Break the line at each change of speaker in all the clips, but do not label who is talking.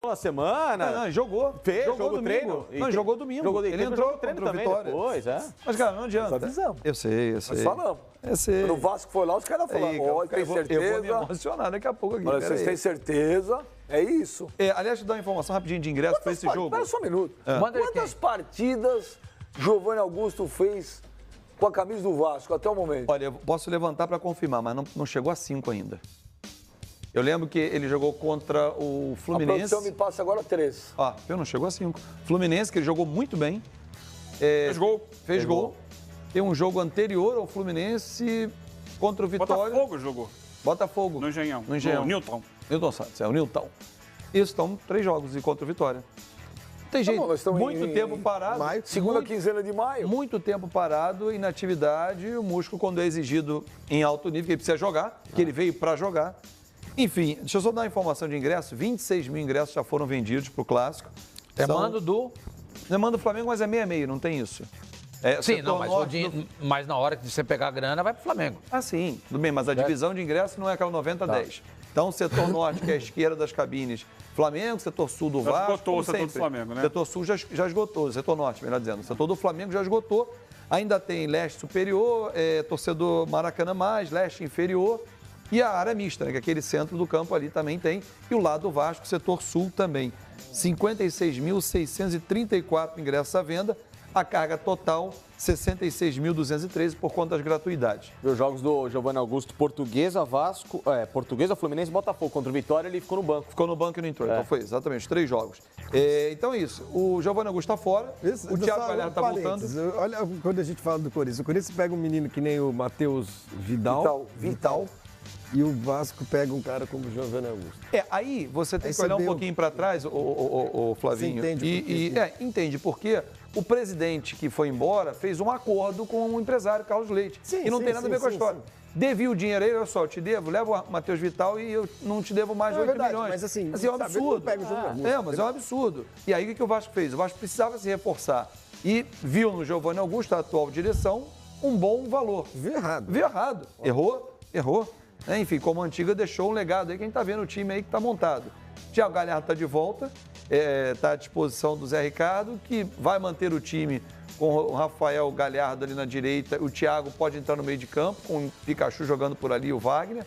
Na semana.
Não, jogou.
Jogou
treino. Não, jogou domingo. Ele entrou no treino também
Vitória. Depois,
Mas, cara, não adianta. Eu sei.
Nós falamos.
Eu sei.
Quando o Vasco foi lá, os caras falaram, tem certeza?
Eu vou me emocionar daqui a pouco aqui.
Olha, vocês têm certeza? É isso?
Aliás, te dar uma informação rapidinho de ingresso para esse jogo.
Espera só um minuto. Quantas partidas Giovanni Augusto fez com a camisa do Vasco até o momento?
Olha, eu posso levantar para confirmar, mas não chegou a 5 ainda. Eu lembro que ele jogou contra o Fluminense.
A produção me passa agora 3.
Não chegou a 5. Fluminense, que ele jogou muito bem. Fez gol. Tem um jogo anterior ao Fluminense contra o Vitória.
Botafogo jogou.
Botafogo.
No Engenhão.
No Engenhão.
No Newton.
Newton Santos, o Newton. Isso, estão 3 jogos e contra o Vitória. Tem jeito. Muito tempo parado.
Segunda quinzena de maio.
Muito tempo parado, inatividade. O músculo, quando é exigido em alto nível, que ele precisa jogar, que ele veio para jogar. Enfim, deixa eu só dar uma informação de ingresso. 26 mil ingressos já foram vendidos para o Clássico.
Mando do...
Mando do Flamengo, mas é meio, não tem isso.
Sim, não, mas na hora que você pegar a grana, vai pro Flamengo.
Sim, tudo bem, mas a divisão de ingresso não é aquela 90-10. Então, setor norte, que é a esquerda das cabines, Flamengo, setor sul do Vasco. Já
esgotou o setor do Flamengo, né?
Setor sul já esgotou, setor norte, melhor dizendo. O setor do Flamengo já esgotou. Ainda tem leste superior, torcedor Maracanã mais, leste inferior. E a área mista, né, que é aquele centro do campo ali também tem. E o lado do Vasco, setor sul também. 56.634 ingressos à venda. A carga total, 66.213 por conta das gratuidades.
Os jogos do Giovanni Augusto, Portuguesa, Fluminense e Botafogo. Contra o Vitória, ele ficou no banco.
Ficou no banco e não entrou. Então foi exatamente os 3 jogos. Então é isso. O Giovanni Augusto está fora. O Thiago Galhardo está voltando.
Olha, quando a gente fala do Corinthians. O Corinthians pega um menino que nem o Matheus Vital. E o Vasco pega um cara como o Giovanni Augusto.
Aí você tem que olhar um pouquinho para trás, o Flavinho.
Você entende
entende porque o presidente que foi embora fez um acordo com o empresário Carlos Leite. E não tem nada a ver com a história. Devia o dinheiro aí, olha só, eu te devo, leva o Matheus Vital e eu não te devo mais 8 milhões.
Mas assim,
é um absurdo. Mas é um absurdo. E aí o que o Vasco fez? O Vasco precisava se reforçar. E viu no Giovanni Augusto, a atual direção, um bom valor.
Viu errado.
Errou. Enfim, como a antiga, deixou um legado aí que a gente está vendo o time aí que está montado. Thiago Galhardo está de volta, está à disposição do Zé Ricardo, que vai manter o time com o Rafael Galhardo ali na direita. O Thiago pode entrar no meio de campo, com o Pikachu jogando por ali, o Wagner.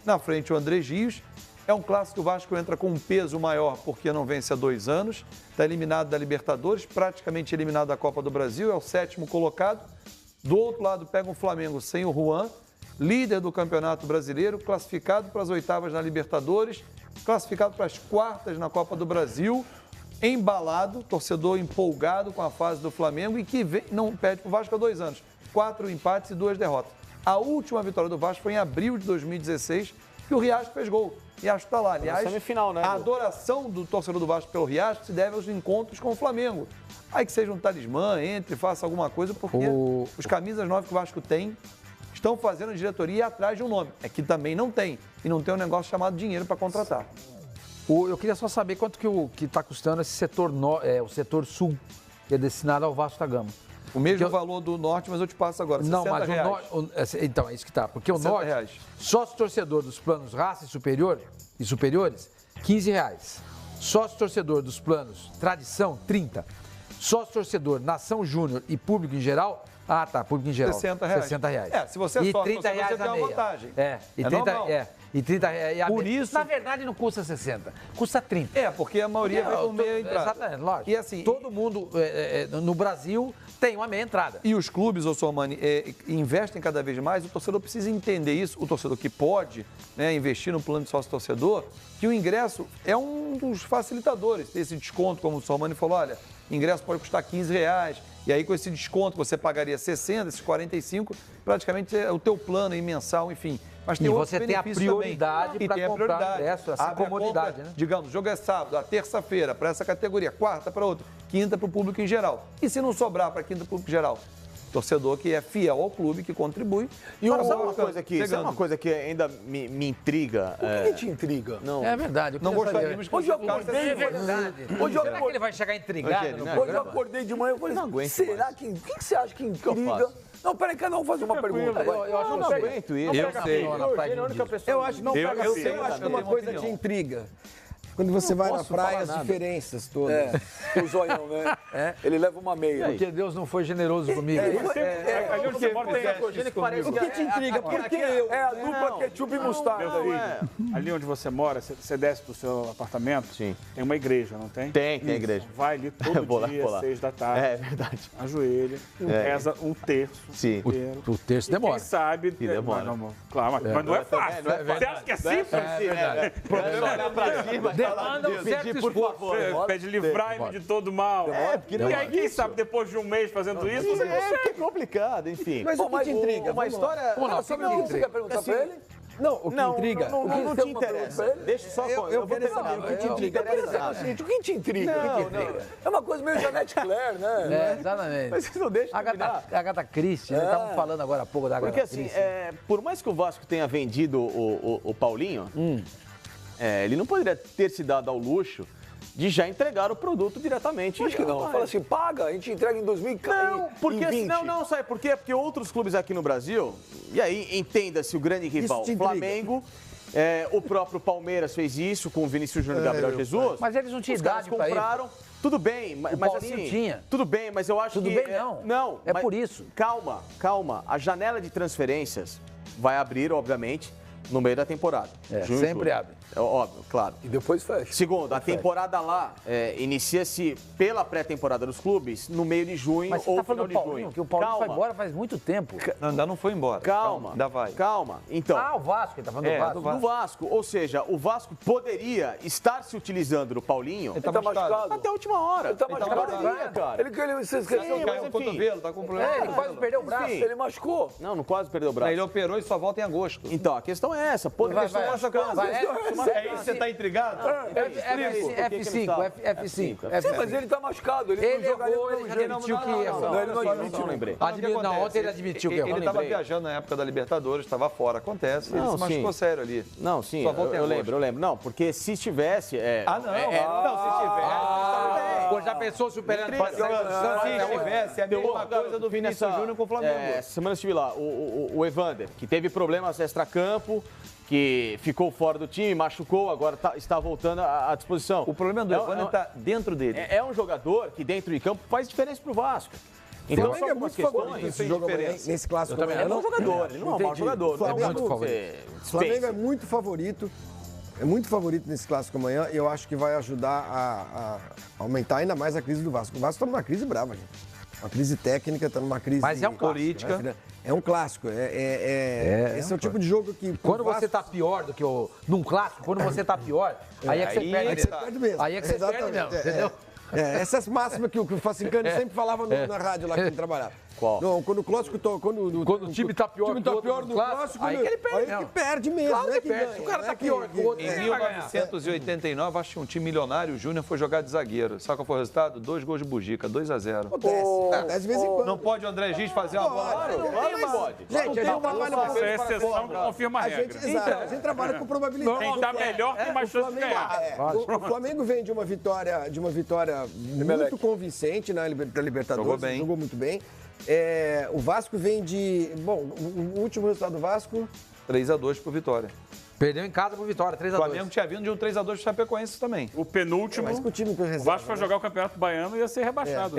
Na frente, o André Rios. É um clássico que o Vasco entra com um peso maior porque não vence há 2 anos. Está eliminado da Libertadores, praticamente eliminado da Copa do Brasil, é o 7º colocado. Do outro lado, pega o Flamengo sem o Juan, líder do Campeonato Brasileiro, classificado para as 8ª na Libertadores, classificado para as 4ª na Copa do Brasil, embalado, torcedor empolgado com a fase do Flamengo e que não perde para o Vasco há 2 anos. 4 empates e 2 derrotas. A última vitória do Vasco foi em abril de 2016, que o Riasco fez gol. Riasco está lá. Aliás,
semifinal, né?
A adoração do torcedor do Vasco pelo Riasco se deve aos encontros com o Flamengo. Aí que seja um talismã, entre, faça alguma coisa, porque os camisas 9 que o Vasco tem estão fazendo a diretoria ir atrás de um nome. É que também não tem. E não tem um negócio chamado dinheiro para contratar.
Eu queria só saber quanto que está custando esse setor, o setor sul, que é destinado ao Vasco da Gama.
O mesmo valor do norte, mas eu te passo agora,
não, mas
reais.
Então, é isso que tá. Porque o norte, sócio torcedor dos planos raça e superiores, R$15. Sócio torcedor dos planos tradição, 30. Sócio torcedor nação júnior e público em geral, público em geral, R$60.
Se você é sócio, você tem uma vantagem.
E 30 reais.
Por isso...
Na verdade, não custa 60, custa 30.
Porque a maioria vai com meia entrada.
Exatamente, lógico.
E assim,
todo mundo no Brasil tem uma meia entrada.
E os clubes, Sormani, investem cada vez mais. O torcedor precisa entender isso. O torcedor que pode investir no plano de sócio-torcedor, que o ingresso é um dos facilitadores desse desconto, como o Sormani falou, olha, ingresso pode custar R$15. E aí, com esse desconto, você pagaria 60, esses 45, praticamente é o teu plano aí mensal, enfim. Mas tem
você tem a prioridade para comprar ingresso, essa comodidade, né?
Digamos, o jogo é sábado, a terça-feira para essa categoria, quarta para outra, quinta para o público em geral. E se não sobrar para quinta para o público em geral? Torcedor que é fiel ao clube, que contribui.
E sabe uma coisa que ainda me intriga?
O que te intriga?
Não. É verdade.
Não gostaríamos que
hoje eu acordei.
É verdade. Será que ele vai chegar intrigado?
Hoje eu acordei de manhã e falei, será que... O que você acha que intriga? Não, peraí, cada um faz uma pergunta.
Eu acho que não aguento isso.
Eu sei.
Eu acho que uma coisa te intriga. Quando você vai na praia, as diferenças todas.
O zoião, né? Ele leva uma meia.
Porque Deus não foi generoso comigo.
Ali onde você mora tem
O que te intriga? Por que eu?
É a dupla ketchup e mostarda.
Ali onde você mora, você desce do seu apartamento, tem uma igreja, não tem?
Tem igreja.
Vai ali todo dia, 6 da tarde.
É verdade.
Ajoelha, reza um terço.
Sim.
O terço demora.
Quem sabe...
demora.
Claro, mas não é fácil. Você acha que é simples?
Olhar pra cima,
Demanda um certo esforço.
Pede livrar-me de todo mal. E aí, quem sabe, depois de um mês fazendo isso, você consegue.
É complicado, enfim.
Mas o que te intriga?
Uma história...
Você quer perguntar pra ele?
Não, o que intriga...
Não te interessa. Deixa só...
Eu quero saber o que te intriga.
O que te intriga? É uma coisa meio Janete Claire, né?
Exatamente.
Mas vocês não deixam de virar.
Agatha Christie, nós estávamos falando agora há pouco da Agatha
Porque
Christie.
assim, por mais que o Vasco tenha vendido o Paulinho, ele não poderia ter se dado ao luxo de já entregar o produto diretamente.
Acho que não. Fala assim, paga, a gente entrega em 2020.
Não, porque não, sabe por quê? Porque outros clubes aqui no Brasil, e aí entenda-se o grande rival, Flamengo, o próprio Palmeiras fez isso com o Vinícius Júnior e Gabriel Jesus.
Mas eles não tinham
Os caras
idade pra
compraram. Tudo bem, mas
Paulinho
assim...
tinha.
Tudo bem, mas eu acho
Tudo
que...
bem, não.
Não.
É por isso.
Calma. A janela de transferências vai abrir, obviamente, no meio da temporada. Junho,
sempre
julho.
abre.
É óbvio, claro.
E depois fecha.
Segundo, a temporada lá inicia-se pela pré-temporada dos clubes no meio de junho
Mas você
ou
está
final
falando do
de
Paulinho,
junho.
que o Paulinho foi embora faz muito tempo.
Ainda não foi embora.
Calma.
Ainda vai.
Calma. Então,
O Vasco, ele está falando do Vasco.
do Vasco. Ou seja, o Vasco poderia estar se utilizando do Paulinho
Ele tá machucado.
até a última hora.
Ele tá machucado.
Poderia, cara.
Você esqueceu.
Sim,
Caiu
mas
o
enfim.
cotovelo, tá com problema.
Ele quase perdeu o braço.
Enfim.
Ele machucou.
Não quase perdeu o braço.
Ele operou e só volta em agosto.
Então, a questão é essa. Poderia
Vai,
se machucar.
vai.
É isso que você tá intrigado?
F5.
Sim, mas ele tá machucado. Ele
Ele
não jogaria
errou,
do
ele
mesmo
já
jeito.
admitiu que errou.
Não, ele não admitiu.
Não lembrei.
Ontem ele admitiu que errou.
Ele estava viajando na época da Libertadores, estava fora. Acontece. Ele se machucou sério ali.
Não, sim,
Só volta em
eu
agosto.
lembro. Não, porque se estivesse...
Não, se tivesse.
Pô, já pensou superando
Se estivesse, é a mesma coisa do Vinícius Júnior com o Flamengo.
Essa semana eu estive lá. O Evander, que teve problemas extra-campo, que ficou fora do time, machucou, agora está voltando à disposição.
O problema do Evander está dentro dele.
É um jogador que dentro de campo faz diferença pro Vasco. Então,
Flamengo é muito favorito nesse jogo amanhã, nesse clássico.
Ele é um bom jogador, ele não é um mau jogador.
Flamengo é muito favorito. É muito favorito nesse clássico amanhã e eu acho que vai ajudar a aumentar ainda mais a crise do Vasco. O Vasco está numa crise brava, gente. Uma crise técnica, está numa crise
Mas é um
política. Né? É um clássico. Esse é o tipo de jogo que...
Quando você tá pior do que num clássico, quando você tá pior, aí é que você perde.
Aí você perde mesmo.
Aí é que você perde mesmo, entendeu?
Essas máximas que o Facincani sempre falava na rádio lá que ele trabalhava.
Qual?
Não, quando o clássico
Quando o time tá pior
no clássico,
aí que ele perde.
Aí que perde mesmo.
Claro
não é
que perde.
ganha,
O cara
não
tá
é
pior que o outro.
Em 1989, acho que um time milionário, o Júnior foi jogar de zagueiro. Sabe qual foi o resultado? 2 gols de Bugica, 2-0.
Acontece de vez em quando.
Não pode o André Giz fazer uma bola?
Claro que pode.
Gente, a gente trabalha
Isso é exceção que confirma a
a
regra.
a gente trabalha com probabilidade.
Quem tá melhor tem mais chance de ganhar.
O Flamengo vem de uma vitória muito convincente na Libertadores. Jogou muito bem. O Vasco vem de... Bom, o último resultado do Vasco...
3-2 pro Vitória.
Perdeu em casa pro Vitória, 3-2.
O Flamengo tinha vindo de um 3-2 pro Chapecoense também.
O penúltimo,
Mas com o time com
o
reserva.
Vasco vai jogar o Campeonato Baiano e ia ser rebaixado.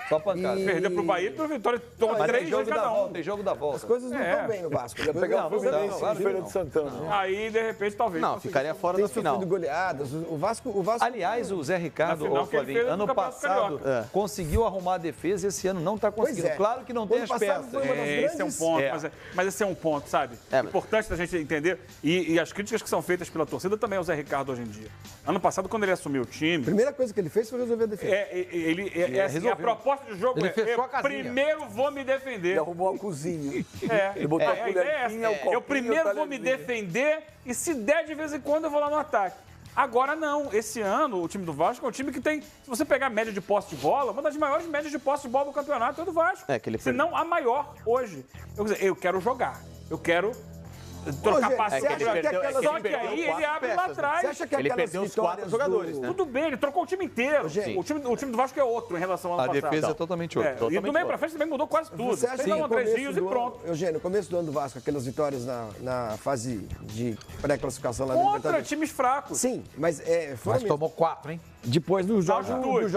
Só pancada.
Perdeu pro Bahia e pro Vitória. Tomou
Mas
3
tem jogo
de
da
cada
volta,
um.
tem jogo da volta.
As coisas não estão bem no Vasco.
Ia pegar o Fluminense
claro
em
que
Feira
não.
de Santana.
Aí, de repente, talvez.
Não, ficaria fora
Tem
da final.
sofrido goleadas. O Vasco...
Aliás, o Zé Ricardo,
Na final que ele
Flavinho,
fez no
ano
Campeonato
passado
Carioca.
conseguiu arrumar a defesa e esse ano não está conseguindo.
é.
Claro que não tem
Ano
as
passado
peças.
foi uma das
Esse é um ponto,
É.
mas esse é um ponto, sabe? Importante da gente entender. E as críticas que são feitas pela torcida também ao Zé Ricardo hoje em dia. Ano passado, quando ele assumiu o time,
A primeira coisa que ele fez foi resolver a defesa.
assim, a proposta de jogo
Ele fechou a casinha.
primeiro vou me defender.
Ele arrumou a cozinha.
Ele
botou a
a ideia é
colherzinha,
essa.
o copinho,
Eu primeiro
o
vou me
talherzinho.
defender e se der de vez em quando eu vou lá no ataque. Agora não, esse ano o time do Vasco é um time que tem, se você pegar a média de posse de bola, uma das maiores médias de posse de bola do campeonato é do Vasco.
É, que ele
se não a maior hoje. Eu quero jogar, eu quero trocar passe.
Só
que aí ele abre lá atrás.
Você acha que
ele perdeu os 4 jogadores, né?
Tudo bem, ele trocou o time inteiro. O time do Vasco é outro em relação ao ano passado.
A defesa é totalmente outra.
E do meio pra frente também mudou quase tudo.
Você acha
Fez
que
um 3 dias e pronto.
Eugênio, no começo do ano do Vasco, aquelas vitórias na fase de pré-classificação lá
Contra times fracos.
Sim, mas
Mas tomou 4, hein?
depois do Jorge Luiz.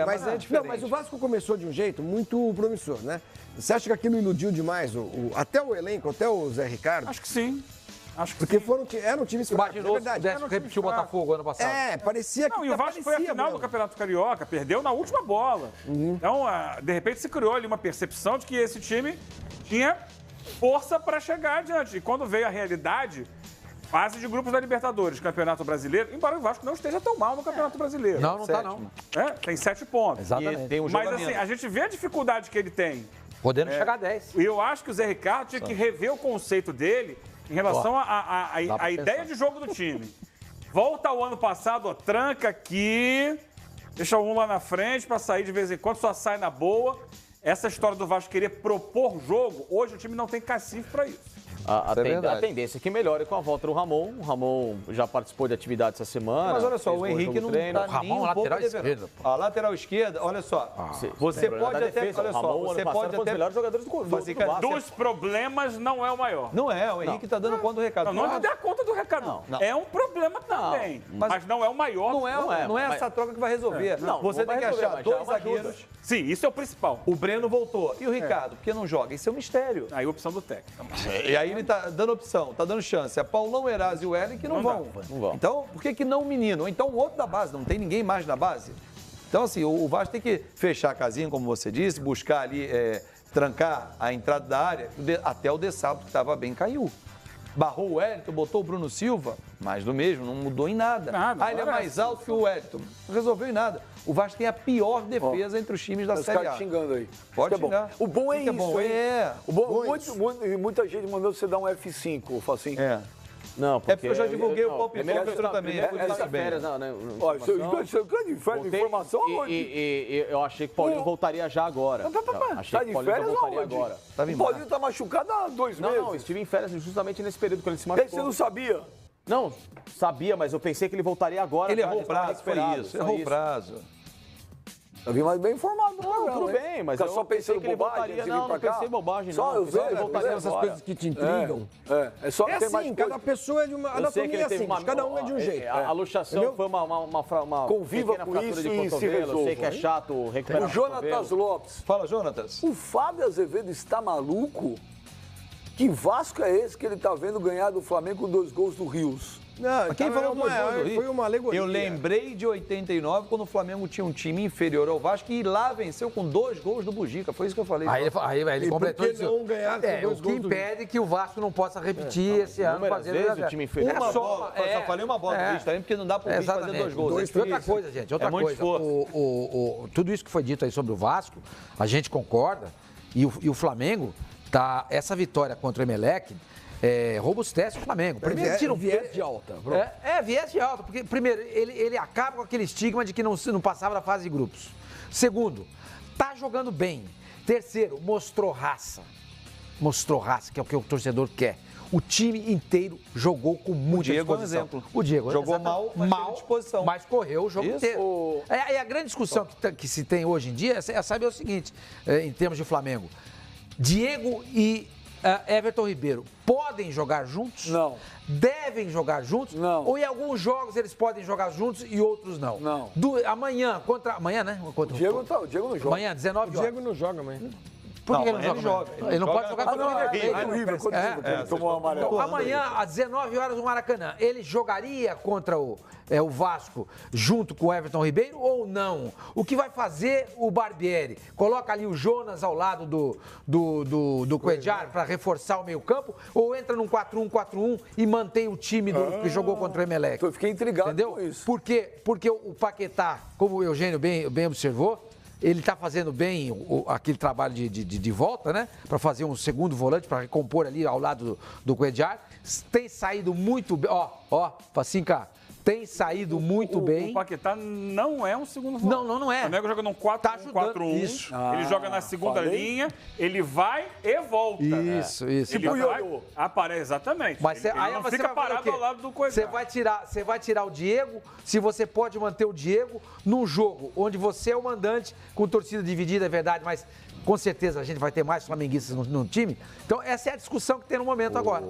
mas é diferente.
Mas o Vasco começou de um jeito muito promissor, né? Você acha que aquilo iludiu demais até o elenco, até o Zé Ricardo?
Acho que sim.
Porque eram times fracos, é
Imaginou se
verdade.
pudesse repetir o Botafogo ano passado.
Parecia que...
Não, e o Vasco foi a final do Campeonato Carioca, perdeu na última bola. Então, de repente, se criou ali uma percepção de que esse time tinha força para chegar adiante. E quando veio a realidade, fase de grupos da Libertadores, Campeonato Brasileiro, embora o Vasco não esteja tão mal no Campeonato Brasileiro.
Não tá não.
Tem 7 pontos.
Exatamente.
Tem um
Mas
jogo a
assim,
menos.
a gente vê a dificuldade que ele tem.
Podendo chegar a 10.
E eu acho que o Zé Ricardo tinha que rever o conceito dele em relação à ideia de jogo do time. Volta ao ano passado, ó, tranca aqui, deixa um lá na frente para sair de vez em quando, só sai na boa. Essa história do Vasco querer propor jogo, hoje o time não tem cacife para isso.
A tendência é que melhore com a volta do Ramon. O Ramon já participou de atividade essa semana.
Mas olha só, o Henrique não está nem um pouco
lateral esquerda.
A lateral esquerda, olha só, você pode até... Olha só, você pode até...
melhores jogadores do Vasco.
Dos problemas, não é o maior.
Não é, o Henrique está dando conta do recado.
Não dá conta do recado.
Não.
É um problema também, mas não é o maior.
Não é essa troca que vai resolver. Você tem que achar 2 zagueiros.
Sim, isso é o principal.
O Breno voltou. E o Ricardo, por que não joga? Isso é um mistério.
Aí opção do técnico.
E aí ele tá dando opção, tá dando chance. É Paulão, Eraz e o Ellen que não vão. Então, por que não o menino? Ou então o outro da base, não tem ninguém mais na base? Então, assim, o Vasco tem que fechar a casinha, como você disse, buscar ali, trancar a entrada da área. Até o De Sábado, que estava bem, caiu. Barrou o Wellington, botou o Bruno Silva, mais do mesmo, não mudou em nada. Ele é mais alto que o Wellington. Não resolveu em nada. O Vasco tem a pior defesa entre os times da Série A.
Xingando aí.
Pode xingar.
O bom é isso, hein?
O
bom, muita gente mandou você dar um F5, eu falo assim.
Não, porque...
É porque eu já divulguei o palpitômetro também.
Férias, né?
Você grande informação aonde?
E eu achei que o Paulinho voltaria já agora.
Tá de férias aonde? O Paulinho tá machucado há 2 meses.
Não, estive em férias justamente nesse período, quando ele se
Até
machucou.
que você não sabia?
Não, sabia, mas eu pensei que ele voltaria agora.
Ele errou o prazo, foi isso. Errou o prazo.
Eu vim mais bem informado no programa.
Tudo bem, mas eu
só pensei
que ele voltaria. Não, não pensei bobagem, não.
Só eu vejo
essas coisas que te intrigam.
É só ter mais
assim, cada pessoa é de uma anatomia assim, cada um é de um jeito.
A luxação foi uma
conviva
pequena
com
fratura
isso
de
e se
cotovelo. Eu
resolva.
sei que é chato recuperar
O Jonatas Lopes.
Fala, Jonatas.
O Fábio Azevedo está maluco? Que Vasco é esse que ele tá vendo ganhar do Flamengo com 2 gols do Rios?
Não,
Quem falou
foi uma alegoria.
Eu lembrei de 89, quando o Flamengo tinha um time inferior ao Vasco e lá venceu com 2 gols do Bugica. Foi isso que eu falei.
Aí ele completou isso.
Não ganhar com 2
o que
gols
impede que o Vasco não possa repetir esse ano fazendo
vezes o time inferior.
Só falei uma bola do Luiz também, porque não dá para o Luiz fazer 2 gols.
E outra coisa, gente, outra coisa. Tudo isso que foi dito aí sobre o Vasco, a gente concorda. E o Flamengo, essa vitória contra o Emelec, robustece o Flamengo. Primeiro, tira um
viés de alta.
Viés de alta. Porque, primeiro, ele acaba com aquele estigma de que não passava da fase de grupos. Segundo, tá jogando bem. Terceiro, mostrou raça. Mostrou raça, que é o que o torcedor quer. O time inteiro jogou com muita disposição. O Diego
jogou mal, mas teve disposição.
Mas correu o jogo inteiro. E a grande discussão que se tem hoje em dia é saber o seguinte, em termos de Flamengo. Diego e Everton Ribeiro podem jogar juntos?
Não.
Devem jogar juntos?
Não.
Ou em alguns jogos eles podem jogar juntos e outros não?
Não.
Amanhã, amanhã, né?
O Diego não joga.
Amanhã, 19 horas.
O Diego não joga amanhã.
Por que ele não joga? Ele não pode jogar contra o
River. Ele tomou um amarelo.
Então, amanhã, às 19 horas, no Maracanã, ele jogaria contra o Vasco junto com o Everton Ribeiro ou não? O que vai fazer o Barbieri? Coloca ali o Jonas ao lado do Cuéllar para reforçar o meio-campo ou entra num 4-1-4-1 e mantém o time que jogou contra o Emelec?
Eu fiquei intrigado
Entendeu?
com isso.
Por quê? Porque o Paquetá, como o Eugênio bem observou, ele está fazendo bem aquele trabalho de volta, né? Para fazer um segundo volante, para recompor ali ao lado do Cuéllar. Tem saído muito bem. Facinca, tem saído muito bem.
O Paquetá não é um segundo volante.
Não é.
O Flamengo joga num 4-1-4-1.
Isso.
Ele joga na segunda linha, ele vai e volta.
Isso.
Ele vai, aparece, exatamente.
Mas
ele
aí
não
você
fica
vai fazer o
parado
quê?
ao lado do coisa.
Você vai tirar o Diego, se você pode manter o Diego num jogo onde você é o mandante, com torcida dividida, é verdade, mas com certeza a gente vai ter mais flamenguistas no time. Então essa é a discussão que tem no momento agora.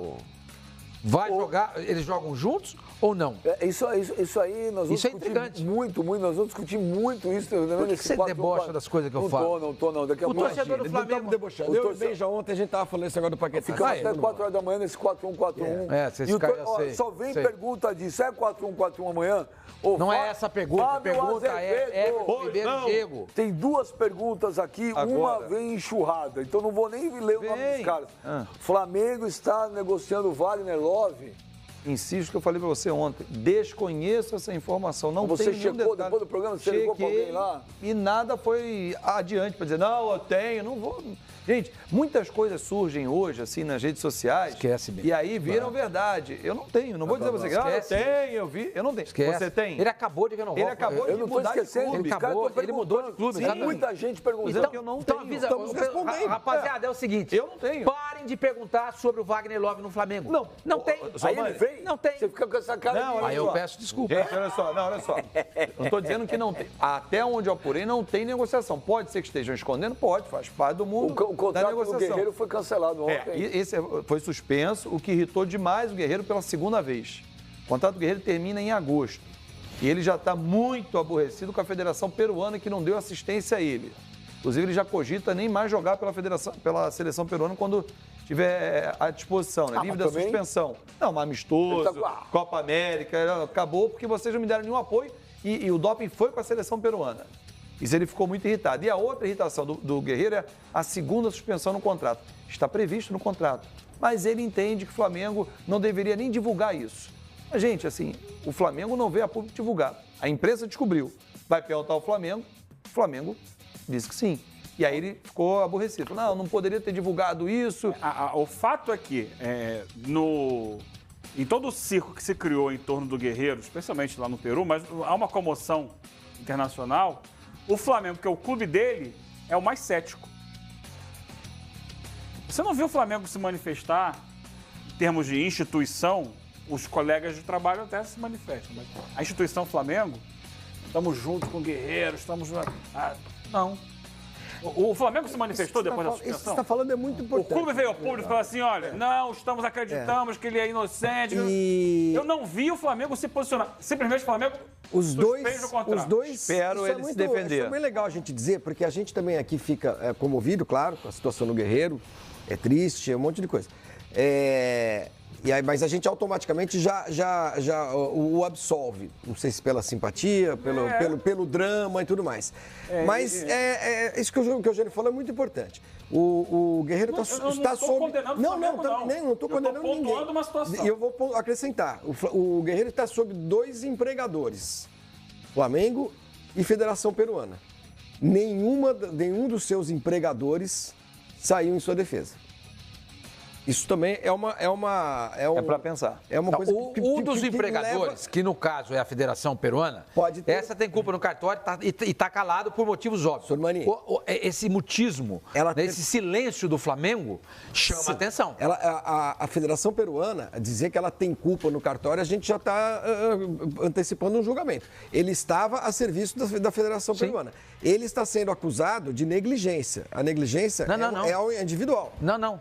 Vai jogar, eles jogam juntos ou não?
Isso aí nós vamos
discutir
muito, nós vamos discutir muito isso.
Por que você debocha das coisas que eu falo?
Não tô. Daqui a pouco.
O torcedor do Flamengo...
debochando. Eu já ontem a gente tava falando esse negócio do Paquetá.
Ficamos até 4 horas da manhã nesse 4-1-4-1.
Vocês caras,
só vem pergunta disso. É 4-1-4-1 amanhã?
Não é essa a pergunta. A pergunta é Ribeiro Diego.
Tem 2 perguntas aqui, uma vem enxurrada. Então não vou nem ler o nome dos caras. Flamengo está negociando o Wagner Love.
Insisto que eu falei para você ontem. Desconheço essa informação. Não
você
tem nenhum
checou
detalhe.
depois do programa? Você ligou para alguém lá?
E nada foi adiante para dizer, não, eu tenho, não vou. Gente, muitas coisas surgem hoje, assim, nas redes sociais.
Esquece,
e aí viram verdade. Eu não tenho. Não vou dizer você que eu tenho, eu vi. Eu não tenho.
Esquece.
Você tem?
Ele acabou de renovar.
Ele acabou de mudar de clube.
Ele mudou de clube.
Tem muita gente perguntando.
Então, eu não tenho.
Avisa,
Estamos respondendo.
rapaziada, é o seguinte.
Eu não tenho.
Parem de perguntar sobre o Wagner Love no Flamengo. Não tem.
Aí ele vem?
Não tem.
Você fica com essa cara
Não,
de...
Aí eu peço desculpa.
Gente, olha só. Eu estou dizendo que não tem. Até onde eu apurei, não tem negociação. Pode ser que estejam escondendo? Pode, faz parte do mundo
O contrato
da
do
negociação.
Guerreiro foi cancelado ontem.
Esse foi suspenso, o que irritou demais o Guerreiro pela segunda vez. O contrato do Guerreiro termina em agosto. E ele já está muito aborrecido com a Federação Peruana, que não deu assistência a ele. Inclusive, ele já cogita nem mais jogar pela seleção peruana quando tiver à disposição, né? Livre da suspensão. Não, mas amistoso, Copa América, acabou porque vocês não me deram nenhum apoio e o doping foi para a seleção peruana. Isso ele ficou muito irritado. E a outra irritação do Guerreiro é a segunda suspensão no contrato. Está previsto no contrato. Mas ele entende que o Flamengo não deveria nem divulgar isso. Mas, gente, assim, o Flamengo não veio a público divulgar. A imprensa descobriu. Vai perguntar ao Flamengo, o Flamengo disse que sim. E aí ele ficou aborrecido. Não poderia ter divulgado isso.
O fato é que, em todo o circo que se criou em torno do Guerreiro, especialmente lá no Peru, mas há uma comoção internacional, o Flamengo, que é o clube dele, é o mais cético. Você não viu o Flamengo se manifestar em termos de instituição? Os colegas de trabalho até se manifestam, mas a instituição Flamengo, estamos juntos com o Guerreiro, não. O Flamengo se manifestou depois da suspensão?
Isso que você está falando é muito importante.
O clube veio ao público e falou assim, olha, não, acreditamos que ele é inocente. Eu não vi o Flamengo se posicionar. Simplesmente o Flamengo
Os dois,
Espero ele se defender.
Isso é bem legal a gente dizer, porque a gente também aqui fica comovido, claro, com a situação do Guerreiro. É triste, é um monte de coisa. Mas a gente automaticamente já o absolve. Não sei se pela simpatia, pelo drama e tudo mais. Mas isso que o Eugênio falou é muito importante. O Guerreiro está sob... Não estou condenando ninguém. Eu estou pontuando
uma situação.
E eu vou acrescentar. O Guerreiro está sob 2 empregadores. Flamengo e Federação Peruana. Nenhum dos seus empregadores saiu em sua defesa. Isso também é
para pensar.
É uma coisa
um dos empregadores, que no caso é a Federação Peruana,
pode ter...
essa tem culpa no cartório e está calado por motivos óbvios.
Sormani,
esse mutismo, esse silêncio do Flamengo chama atenção.
A Federação Peruana, dizer que ela tem culpa no cartório, a gente já está antecipando um julgamento. Ele estava a serviço da Federação Peruana. Ele está sendo acusado de negligência. A negligência é individual.
Não.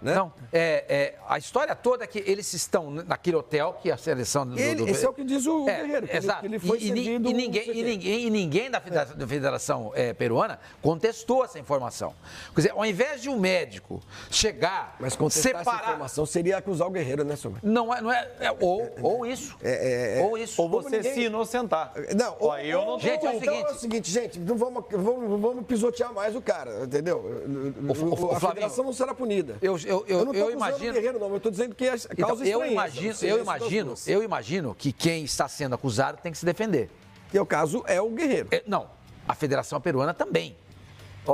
A história toda é que eles estão naquele hotel que a seleção do
esse é o que diz o Guerreiro.
Exato.
Ele foi servido...
E ninguém da Federação Peruana contestou essa informação. Quer dizer, ao invés de um médico chegar,
mas contestar
separar...
essa informação seria acusar o Guerreiro, né, Sombra?
Ou isso.
Ou você se inocentar.
Não,
eu não
gente,
é o seguinte, gente, não vamos pisotear mais o cara, entendeu? A Federação não será punida.
Eu imagino.
Guerreiro, não, eu estou dizendo que a causa
eu imagino que quem está sendo acusado tem que se defender.
Que é o caso é o Guerreiro.
Não, a Federação Peruana também.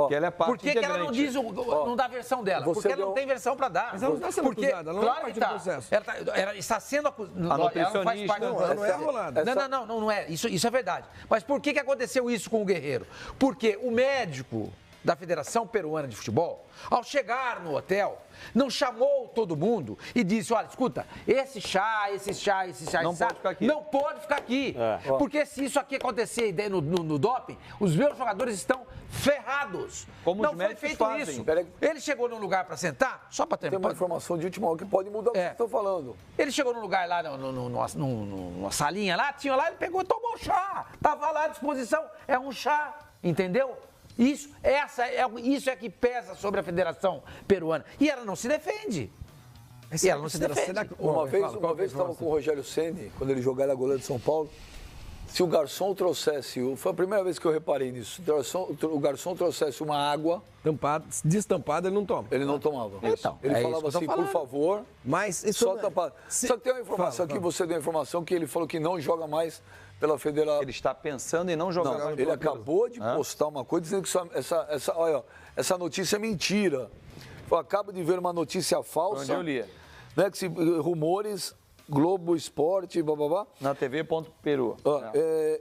Que ela é parte
Por que ela não diz, não dá a versão dela? Porque ela não tem versão para dar.
Mas ela não está sendo acusada, ela não é parte do processo.
Ela está sendo acusada.
A nutricionista.
Ela não é arrolada.
Não é. Isso é verdade. Mas por que aconteceu isso com o Guerreiro? Porque o médico da Federação Peruana de Futebol, ao chegar no hotel, não chamou todo mundo e disse, olha, escuta, esse chá,
não pode ficar aqui.
Não pode ficar aqui. Porque se isso aqui acontecer no doping, os meus jogadores estão ferrados.
Como
não
os
foi
médicos
feito
fazem.
isso.
Peraí.
Ele chegou num lugar para sentar, só para
Tem
terminar.
uma informação de última hora que pode mudar o que vocês estão falando.
Ele chegou num lugar lá, numa salinha lá, tinha lá, ele pegou e tomou um chá. Tava lá à disposição, é um chá, entendeu? Isso é que pesa sobre a Federação Peruana. E ela não se defende. E ela não se defende.
Uma vez estava com o Rogério Ceni, quando ele jogava goleiro de São Paulo. Se o garçom trouxesse, foi a primeira vez que eu reparei nisso, o garçom trouxesse uma água...
Destampada, ele não toma.
Ele não tomava.
Então,
ele falava assim, por favor,
mas isso
só tampada. Só que tem uma informação aqui, você deu a informação que ele falou que não joga mais pela Federação.
Ele está pensando em não jogar mais.
Ele acabou de postar uma coisa dizendo que essa notícia é mentira. Eu acabo de ver uma notícia falsa.
Onde eu li.
Né, que rumores... Globo Esporte, blá.
Na TV.peru.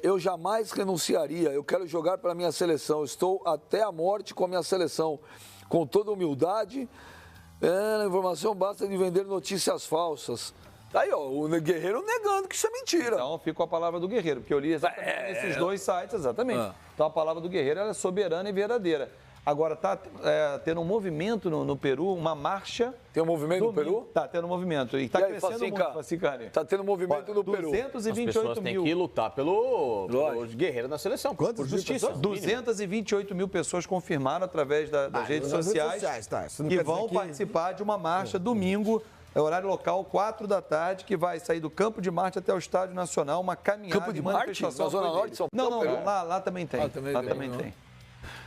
Eu jamais renunciaria. Eu quero jogar para a minha seleção. Estou até a morte com a minha seleção. Com toda humildade. A informação basta de vender notícias falsas. Aí, ó, o Guerreiro negando que isso é mentira.
Então, fica com a palavra do Guerreiro, porque eu li nesses dois sites, exatamente. Então, a palavra do Guerreiro ela é soberana e verdadeira. Agora, está tendo um movimento no Peru, uma marcha...
Tem um movimento no Peru?
Está tendo um movimento. E está crescendo muito, Facicani.
Está tendo movimento no Peru.
228
As pessoas têm que lutar pelo Guerreiro na seleção, por justiça.
228 mil pessoas confirmaram através das redes sociais que vão participar de uma marcha domingo, horário local, 4 da tarde, que vai sair do Campo de Marte até o Estádio Nacional, uma caminhada
Campo de
manifestação.
Marte? Na Zona Norte de São Paulo?
Não, lá também tem. Lá também tem.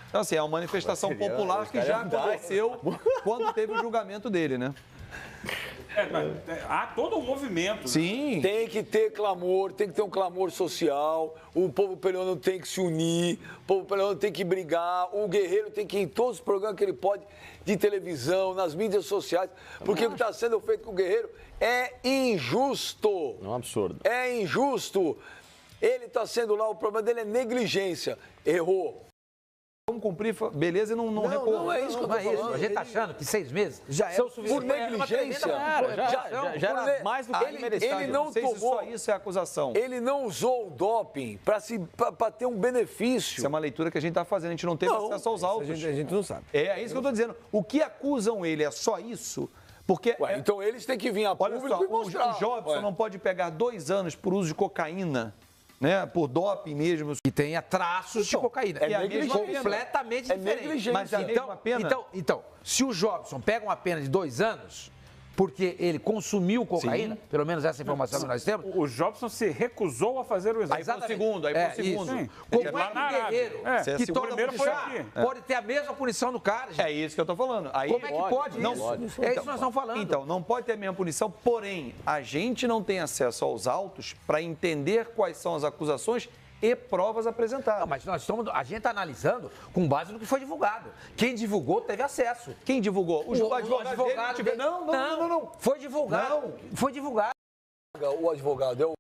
Então, assim, é uma manifestação popular que já aconteceu quando teve o julgamento dele, né?
Há todo um movimento.
Sim.
Tem que ter clamor, tem que ter um clamor social. O povo peruano tem que se unir, o povo peruano tem que brigar. O Guerreiro tem que ir em todos os programas que ele pode, de televisão, nas mídias sociais. Porque o que está sendo feito com o Guerreiro é injusto.
É um absurdo.
É injusto. Ele está sendo lá, o problema dele é negligência. Errou.
Vamos cumprir, beleza, e não recorrer.
Não é isso que eu tô falando.
A gente está achando que 6 meses
já
são
é
suficientes.
Por negligência.
Já era mais do que ele merecia.
Ele não
sei se
tomou.
só isso é acusação.
Ele não usou o doping para ter um benefício.
Isso é uma leitura que a gente está fazendo, a gente não teve acesso aos autos.
A gente não sabe.
É isso que eu estou dizendo. O que acusam ele é só isso? Porque.
Então eles têm que vir a
Olha
público
só,
e mostrar.
o Jobson não pode pegar 2 anos por uso de cocaína, né? Por doping mesmo.
E tenha traços de cocaína.
É a mesma pena.
Completamente diferente.
negligência.
Mas é a mesma pena?
Então, se o Jobson pega uma pena de 2 anos, porque ele consumiu cocaína, pelo menos essa informação que nós temos.
O Jobson se recusou a fazer o exame.
Aí pro segundo, aí pro segundo.
Isso. Como é
lá
que
na
o
Arábia.
Guerreiro, que
o
toma
primeiro
muito
foi
chá,
aqui.
pode ter a mesma punição do cara, gente?
É isso que eu tô falando. Aí,
Como é que pode
não,
isso? É isso que nós estamos falando.
Então, não pode ter a mesma punição, porém, a gente não tem acesso aos autos para entender quais são as acusações e provas apresentadas.
Não, mas a gente está analisando com base no que foi divulgado. Quem divulgou teve acesso.
Quem divulgou?
O advogado
dele. Não.
Foi divulgado.
Não.
Foi divulgado.
O advogado é o